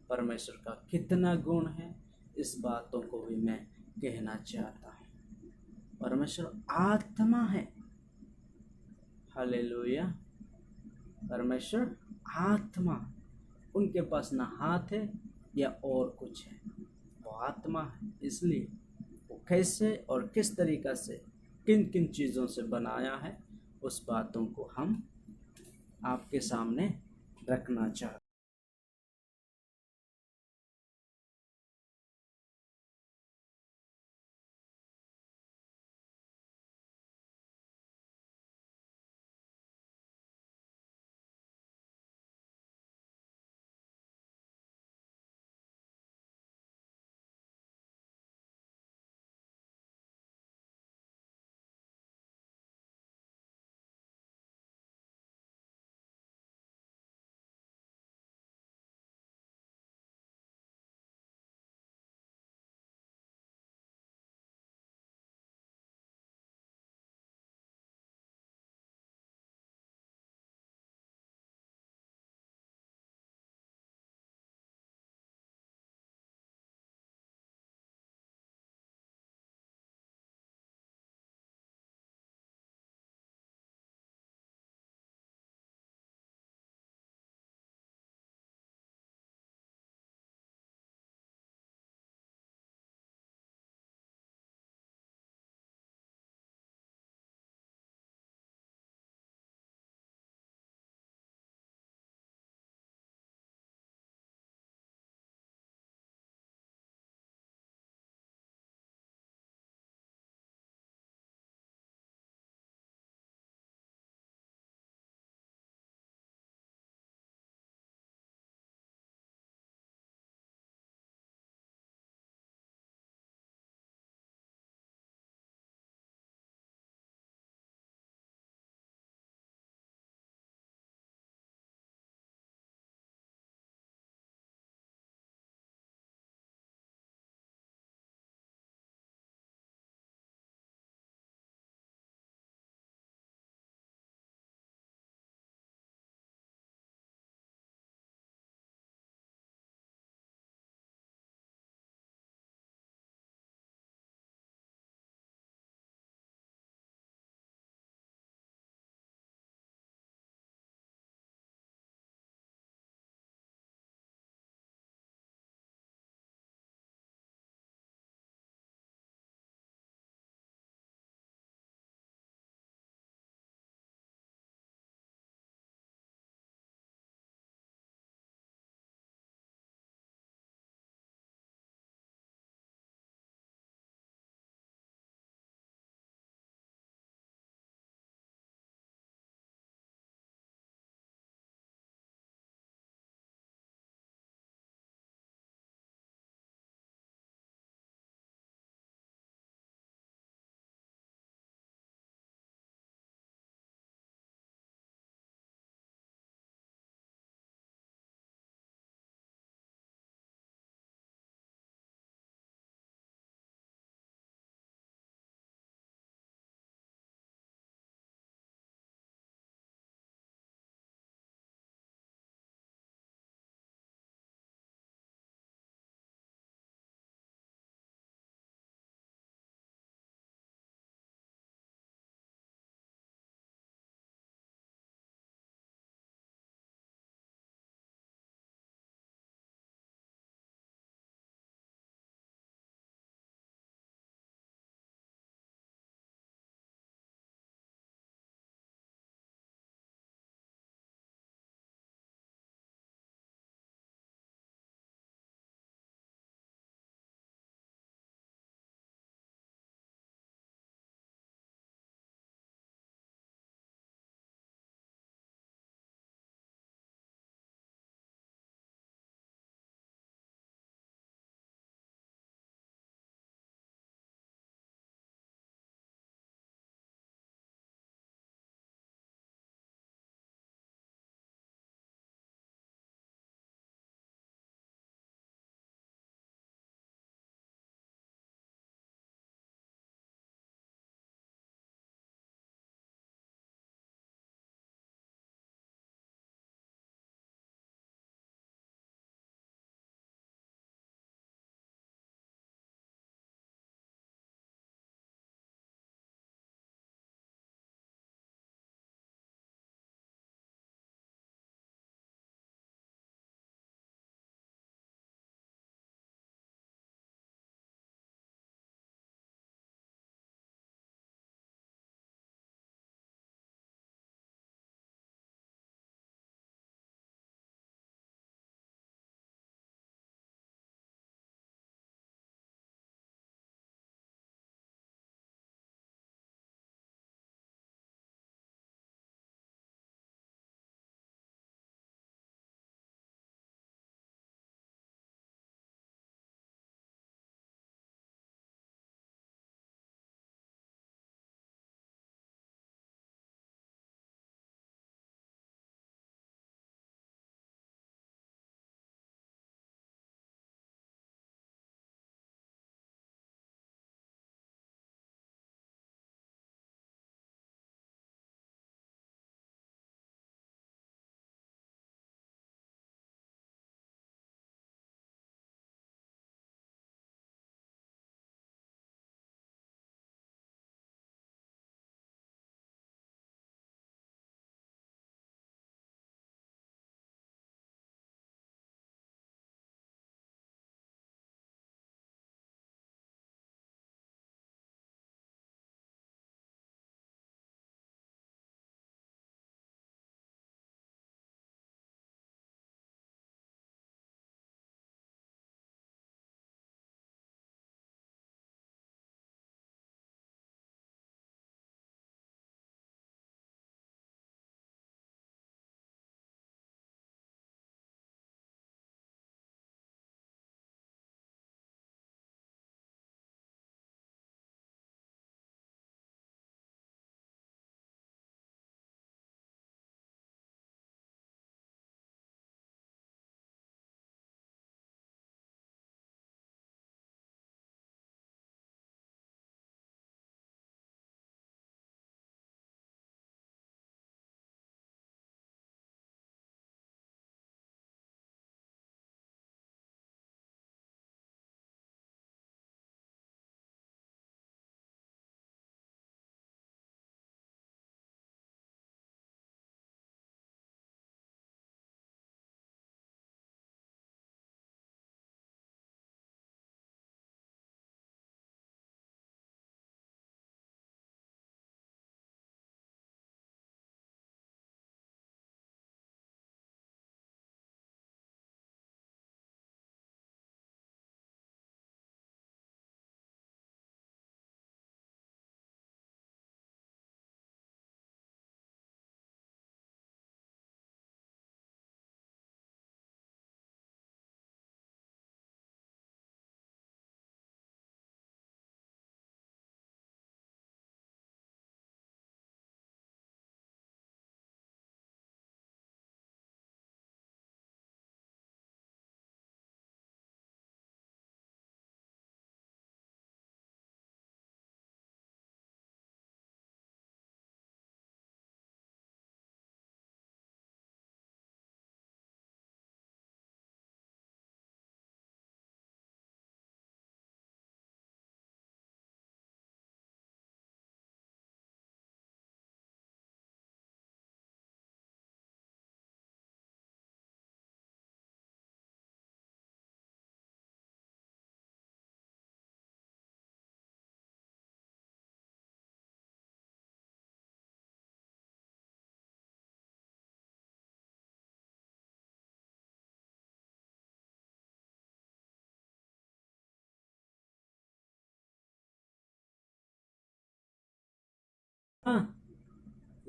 परमेश्वर का कितना गुण है, इस बातों को भी मैं कहना चाहता हूँ। परमेश्वर आत्मा है। हालेलुया। परमेश्वर आत्मा, उनके पास ना हाथ है या और कुछ है, वो आत्मा है। इसलिए वो कैसे और किस तरीक़ा से, किन किन चीज़ों से बनाया है, उस बातों को हम आपके सामने रखना चाहते हैं।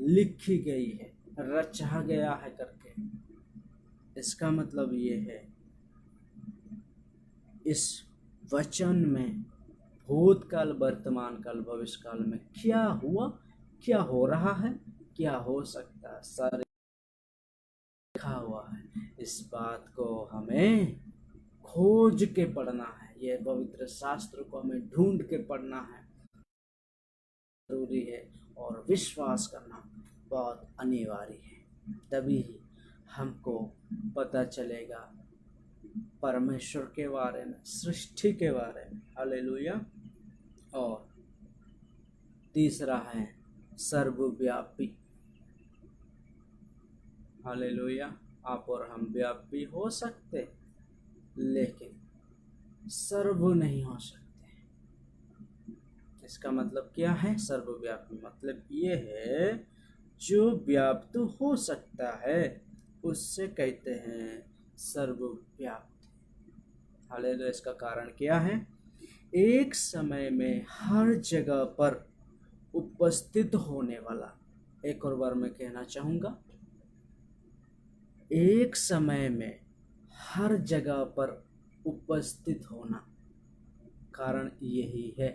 लिखी गई है, रचा गया है करके। इसका मतलब ये है, इस वचन में भूतकाल, वर्तमान काल, भविष्य काल में क्या हुआ, क्या हो रहा है, क्या हो सकता है, सारे लिखा हुआ है। इस बात को हमें खोज के पढ़ना है, ये पवित्र शास्त्र को हमें ढूंढ के पढ़ना है, जरूरी है। और विश्वास करना बहुत अनिवार्य है, तभी ही हमको पता चलेगा परमेश्वर के बारे में, सृष्टि के बारे में। हालेलुया। और तीसरा है सर्वव्यापी। हालेलुया। आप और हम व्यापी हो सकते, लेकिन सर्व नहीं हो सकते। इसका मतलब क्या है? सर्वव्यापी मतलब ये है, जो व्याप्त हो सकता है उससे कहते हैं सर्वव्याप्त। हालेलुया। इसका कारण क्या है? एक समय में हर जगह पर उपस्थित होने वाला। एक और बार मैं कहना चाहूंगा, एक समय में हर जगह पर उपस्थित होना। कारण यही है,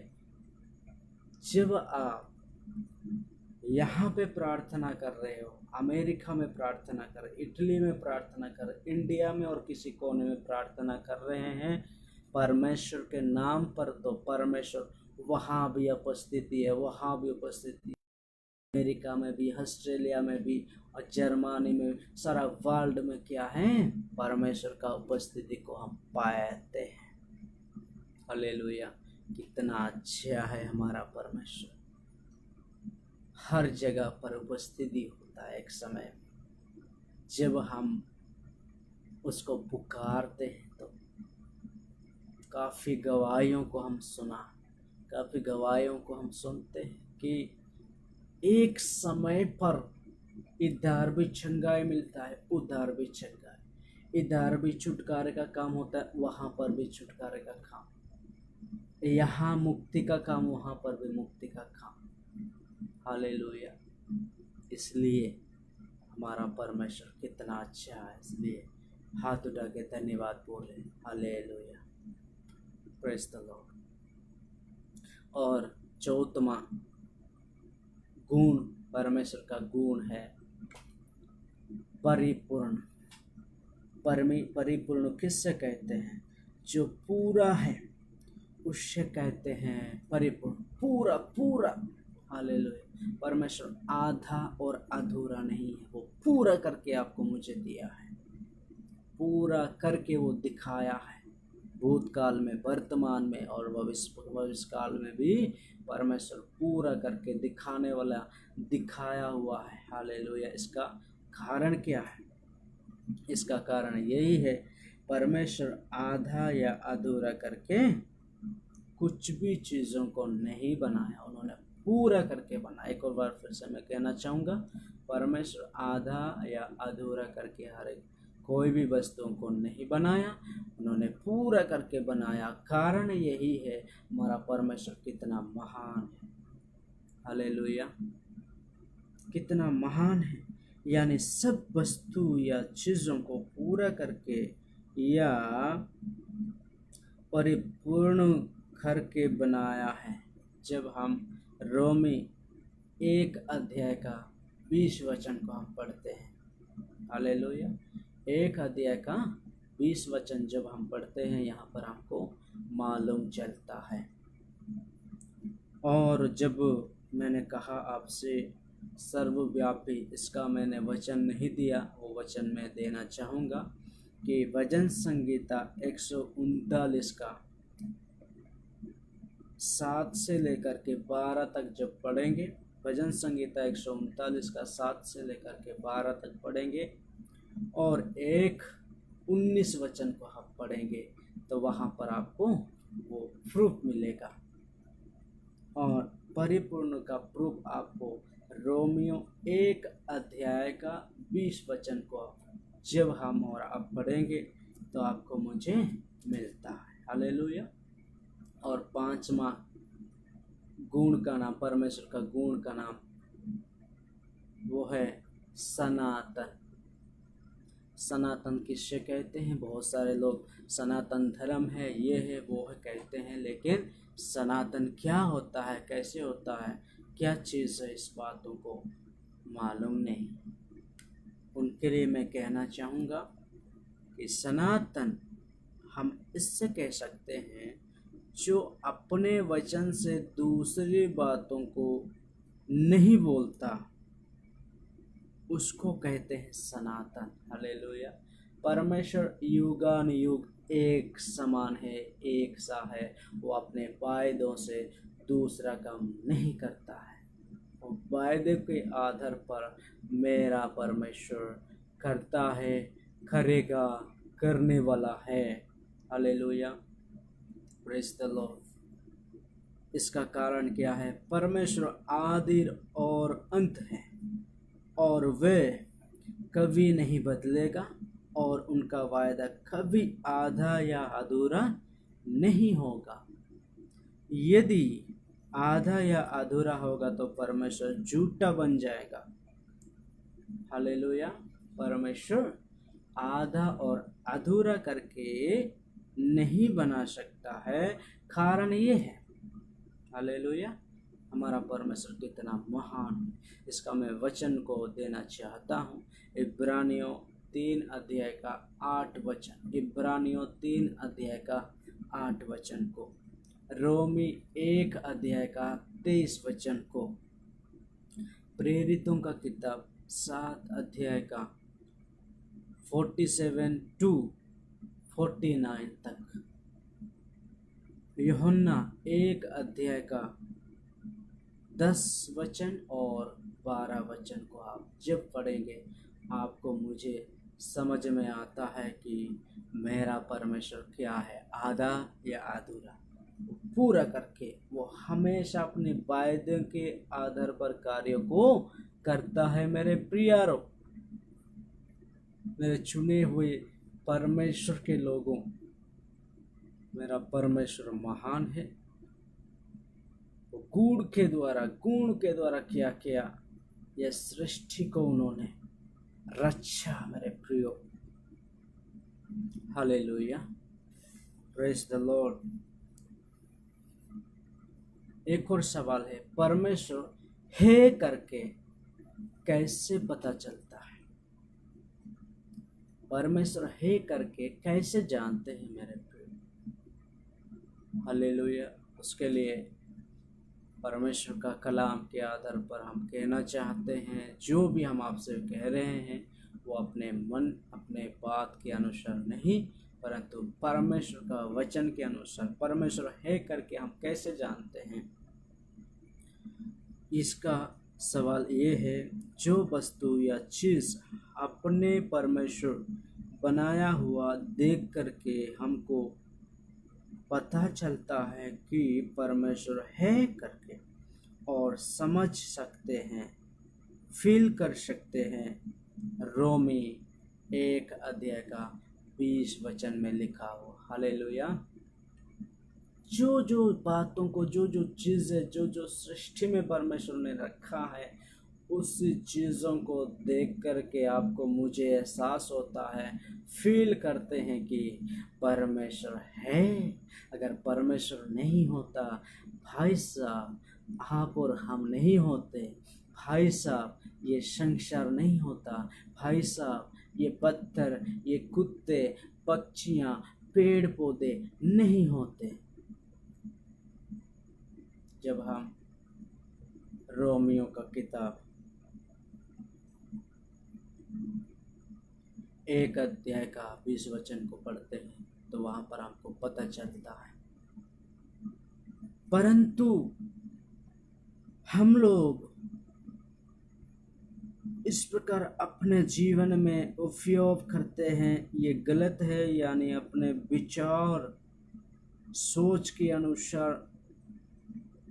जब आप यहाँ पे प्रार्थना कर रहे हो, अमेरिका में प्रार्थना कर, इटली में प्रार्थना कर, इंडिया में और किसी कोने में प्रार्थना कर रहे हैं परमेश्वर के नाम पर, तो परमेश्वर वहाँ भी उपस्थिति है, वहाँ भी उपस्थिति। अमेरिका में भी, ऑस्ट्रेलिया में भी और जर्मनी में, सारा वर्ल्ड में क्या है? परमेश्वर का उपस्थिति को हम पाते हैं। हालेलुया। कितना अच्छा है हमारा परमेश्वर, हर जगह पर उपस्थिति होता है। एक समय जब हम उसको पुकारते हैं तो काफ़ी गवाहियों को हम काफ़ी गवाहियों को हम सुनते हैं कि एक समय पर इधर भी छंगाई मिलता है, उधर भी छंगाई, इधर भी छुटकारे का काम होता है, वहाँ पर भी छुटकारे का काम, यहाँ मुक्ति का काम, वहाँ पर भी मुक्ति का काम। हालेलुया। इसलिए हमारा परमेश्वर कितना अच्छा है, इसलिए हाथ उठा के धन्यवाद बोले। Hallelujah, praise the Lord. और चौथवा गुण, परमेश्वर का गुण है परिपूर्ण। परिपूर्ण किससे कहते हैं? जो पूरा है उससे कहते हैं परिपूर्ण, पूरा पूरा। हालेलुया। परमेश्वर आधा और अधूरा नहीं है, वो पूरा करके आपको मुझे दिया है, पूरा करके वो दिखाया है, भूतकाल में, वर्तमान में और भविष्य काल में भी परमेश्वर पूरा करके दिखाने वाला, दिखाया हुआ है। हालेलुया। इसका कारण क्या है? इसका कारण यही है, परमेश्वर आधा या अधूरा करके कुछ भी चीज़ों को नहीं बनाया, उन्होंने पूरा करके बनाया। एक और बार फिर से मैं कहना चाहूँगा, परमेश्वर आधा या अधूरा करके हर एक कोई भी वस्तुओं को नहीं बनाया, उन्होंने पूरा करके बनाया। कारण यही है, हमारा परमेश्वर कितना महान है। हालेलुया, कितना महान है। यानी सब वस्तु या चीज़ों को पूरा करके या परिपूर्ण करके बनाया है। जब हम रोमी 1 अध्याय का 20 वचन को हम पढ़ते हैं, हालेलुया, 1 अध्याय का 20 वचन जब हम पढ़ते हैं, यहाँ पर हमको मालूम चलता है। और जब मैंने कहा आपसे सर्वव्यापी, इसका मैंने वचन नहीं दिया, वो वचन मैं देना चाहूँगा कि भजन संगीता 139 का 7 से लेकर के 12 तक जब पढ़ेंगे, भजन संगीता 139 का 7 से लेकर के 12 तक पढ़ेंगे और 19 वचन को हम पढ़ेंगे, तो वहाँ पर आपको वो प्रूफ मिलेगा। और परिपूर्ण का प्रूफ आपको रोमियो 1 अध्याय का 20 वचन को जब हम और आप पढ़ेंगे तो आपको मुझे मिलता है। हालेलुया। और 5वां गुण का नाम, परमेश्वर का गुण का नाम वो है सनातन। सनातन किससे कहते हैं? बहुत सारे लोग सनातन धर्म है, ये है वो है कहते हैं, लेकिन सनातन क्या होता है, कैसे होता है, क्या चीज़ है, इस बातों को मालूम नहीं। उनके लिए मैं कहना चाहूँगा कि सनातन हम इससे कह सकते हैं जो अपने वचन से दूसरी बातों को नहीं बोलता, उसको कहते हैं सनातन। हालेलुया। परमेश्वर युगानुयुग एक समान है, एक सा है। वो अपने वायदों से दूसरा काम नहीं करता है। वो वायदे के आधार पर मेरा परमेश्वर करता है, करेगा, करने वाला है। Hallelujah, praise the Lord. इसका कारण क्या है? परमेश्वर आदि और अंत है, और वे कभी नहीं बदलेगा, और उनका वायदा कभी आधा या अधूरा नहीं होगा। यदि आधा या अधूरा होगा तो परमेश्वर झूठा बन जाएगा। हालेलुया। परमेश्वर आधा और अधूरा करके नहीं बना सकता है। कारण ये है, हालेलुया, हमारा परमेश्वर कितना महान है। इसका मैं वचन को देना चाहता हूँ। इब्रानियों 3 अध्याय का 8 वचन, इब्रानियों 3 अध्याय का 8 वचन को, रोमी 1 अध्याय का 23 वचन को, प्रेरितों का किताब 7 अध्याय का 47 टू 49 तक, यूहन्ना 1 अध्याय का 10 वचन और 12 वचन को आप जब पढ़ेंगे आपको मुझे समझ में आता है कि मेरा परमेश्वर क्या है, आधा या अधूरा। पूरा करके वो हमेशा अपने वायदे के आधार पर कार्यों को करता है। मेरे प्रियारो, मेरे चुने हुए परमेश्वर के लोगों, मेरा परमेश्वर महान है। वो गुण के द्वारा क्या किया, यह सृष्टि को उन्होंने रक्षा। मेरे प्रियो, हालेलुया, प्रेज द लॉर्ड। एक और सवाल है, परमेश्वर है करके कैसे पता चलता है? परमेश्वर है करके कैसे जानते हैं मेरे प्रियो? हालेलुया। उसके लिए परमेश्वर का कलाम के आधार पर हम कहना चाहते हैं, जो भी हम आपसे कह रहे हैं वो अपने मन, अपने बात के अनुसार नहीं, परंतु परमेश्वर का वचन के अनुसार। परमेश्वर है करके हम कैसे जानते हैं? इसका सवाल ये है, जो वस्तु या चीज़ अपने परमेश्वर बनाया हुआ देख करके हमको पता चलता है कि परमेश्वर है करके, और समझ सकते हैं, फील कर सकते हैं। रोमी 1 अध्याय का 20 वचन में लिखा हो। हालेलुया। जो जो बातों को, जो जो चीज़ें, जो जो सृष्टि में परमेश्वर ने रखा है, उसी चीज़ों को देख करके आपको मुझे एहसास होता है, फील करते हैं कि परमेश्वर है। अगर परमेश्वर नहीं होता, भाई साहब, आप और हम नहीं होते। भाई साहब, ये संसार नहीं होता। भाई साहब, ये पत्थर, ये कुत्ते, पक्षियाँ, पेड़ पौधे नहीं होते। जब हम रोमियो का किताब 1 अध्याय का 20 वचन को पढ़ते हैं तो वहां पर हमको पता चलता है, परंतु हम लोग इस प्रकार अपने जीवन में उपयोग करते हैं, ये गलत है। यानी अपने विचार, सोच के अनुसार,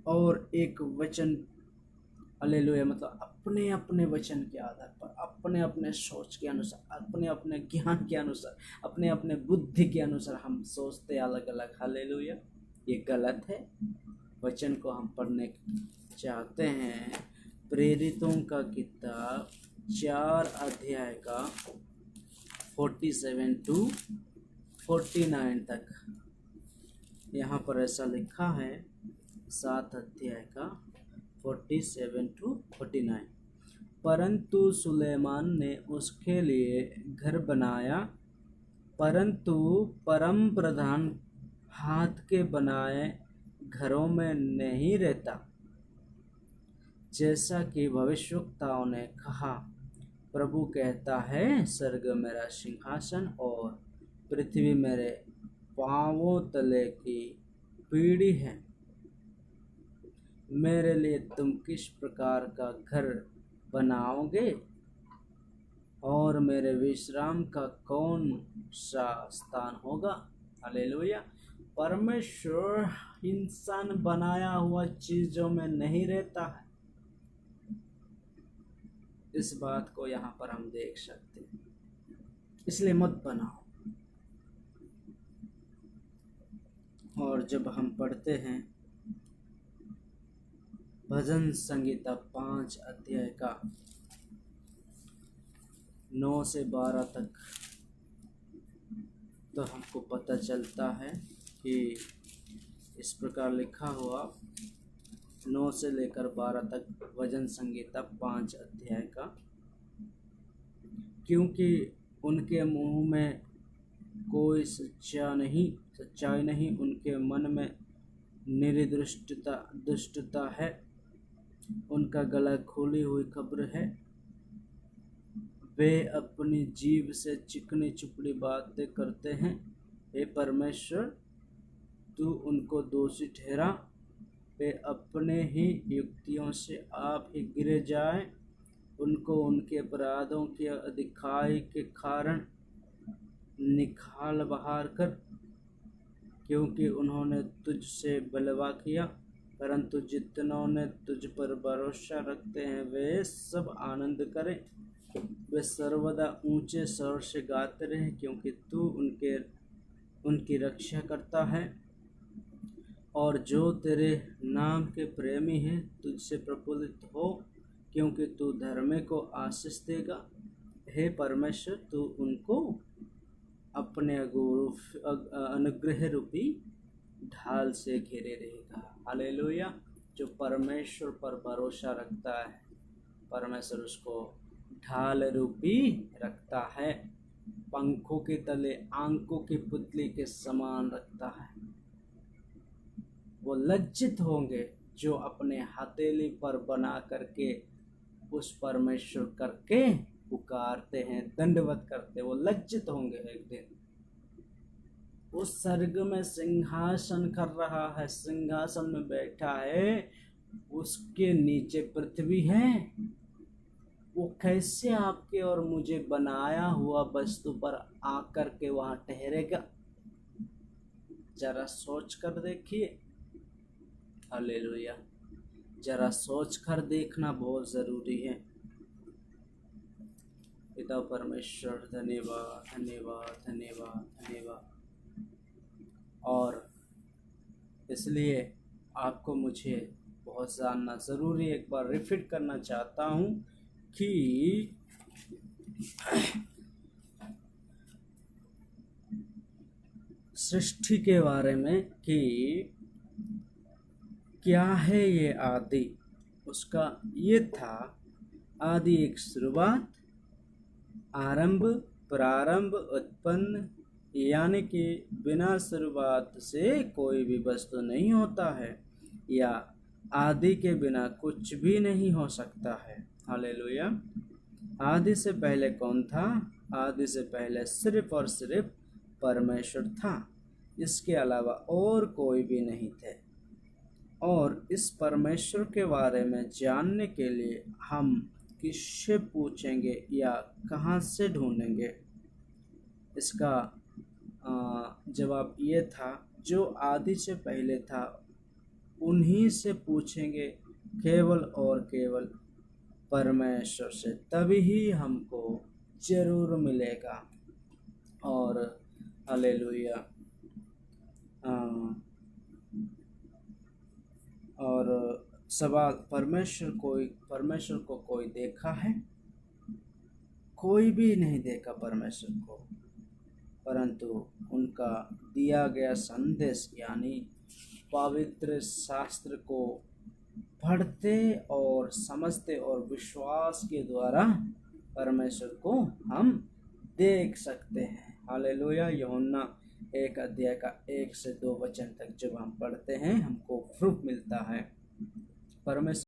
और एक वचन, हालेलुया, मतलब अपने अपने वचन के आधार पर, अपने अपने सोच के अनुसार, अपने अपने ज्ञान के अनुसार, अपने अपने बुद्धि के अनुसार हम सोचते अलग अलग। हालेलुया, ये गलत है। वचन को हम पढ़ने चाहते हैं प्रेरितों का किताब 4 अध्याय का 47 टू 49 तक। यहाँ पर ऐसा लिखा है 7 अध्याय का 47 टू 49। परंतु सुलेमान ने उसके लिए घर बनाया, परंतु परम प्रधान हाथ के बनाए घरों में नहीं रहता, जैसा कि भविष्यवक्ताओं ने कहा। प्रभु कहता है, स्वर्ग मेरा सिंहासन और पृथ्वी मेरे पांवों तले की पीढ़ी है। मेरे लिए तुम किस प्रकार का घर बनाओगे और मेरे विश्राम का कौन सा स्थान होगा। हालेलुया। परमेश्वर इंसान बनाया हुआ चीजों में नहीं रहता है। इस बात को यहाँ पर हम देख सकते हैं। इसलिए मत बनाओ। और जब हम पढ़ते हैं भजन संगीता 5 अध्याय का 9 से 12 तक, तो हमको पता चलता है कि इस प्रकार लिखा हुआ 9 से लेकर 12 तक भजन संगीता 5 अध्याय का। क्योंकि उनके मुंह में कोई सच्चाई नहीं, उनके मन में दुष्टता है, उनका गला खोली हुई खबर है। वे अपनी जीभ से चिकनी चुपड़ी बातें करते हैं। हे परमेश्वर, तू उनको दोषी ठहरा। वे अपने ही युक्तियों से आप ही गिरे जाए। उनको उनके अपराधों की अधिकाई के कारण निकाल बाहर कर, क्योंकि उन्होंने तुझसे बलवा किया। परंतु जितनों ने तुझ पर भरोसा रखते हैं वे सब आनंद करें। वे सर्वदा ऊंचे स्वर से गाते रहें, क्योंकि तू उनकी रक्षा करता है। और जो तेरे नाम के प्रेमी हैं तुझसे प्रफुल्लित हो, क्योंकि तू धर्मी को आशीष देगा। हे परमेश्वर, तू उनको अपने अनुग्रह रूपी ढाल से घेरे रहेगा। हालेलुया। जो परमेश्वर पर भरोसा रखता है, परमेश्वर उसको ढाल रूपी रखता है, पंखों के तले आंखों की पुतली के समान रखता है। वो लज्जित होंगे जो अपने हथेली पर बना करके उस परमेश्वर करके पुकारते हैं, दंडवत करते, वो लज्जित होंगे एक दिन। उस स्वर्ग में सिंहासन कर रहा है, सिंहासन में बैठा है, उसके नीचे पृथ्वी है। वो कैसे आपके और मुझे बनाया हुआ वस्तु पर आकर के वहां ठहरेगा? जरा सोच कर देखिए। हालेलुया। जरा सोच कर देखना बहुत जरूरी है। पिता परमेश्वर, धन्यवाद धन्यवाद धन्यवाद धन्यवाद। और इसलिए आपको मुझे बहुत जानना ज़रूरी है। एक बार रिपीट करना चाहता हूँ कि सृष्टि के बारे में कि क्या है ये आदि। उसका ये था, आदि एक शुरुआत, आरंभ, प्रारंभ, उत्पन्न, यानी कि बिना शुरुआत से कोई भी वस्तु नहीं होता है, या आदि के बिना कुछ भी नहीं हो सकता है। हालेलुया। आदि से पहले कौन था? आदि से पहले सिर्फ और सिर्फ परमेश्वर था, इसके अलावा और कोई भी नहीं थे। और इस परमेश्वर के बारे में जानने के लिए हम किससे पूछेंगे या कहाँ से ढूंढेंगे? इसका जवाब ये था, जो आदि से पहले था उन्हीं से पूछेंगे, केवल और केवल परमेश्वर से, तभी ही हमको जरूर मिलेगा। और हालेलुया। और सवाल, परमेश्वर को कोई देखा है? कोई भी नहीं देखा परमेश्वर को, परंतु उनका दिया गया संदेश यानी पवित्र शास्त्र को पढ़ते और समझते और विश्वास के द्वारा परमेश्वर को हम देख सकते हैं। हालेलुया। यूहन्ना 1 अध्याय का 1 से 2 वचन तक जब हम पढ़ते हैं हमको प्रूफ मिलता है। परमेश्वर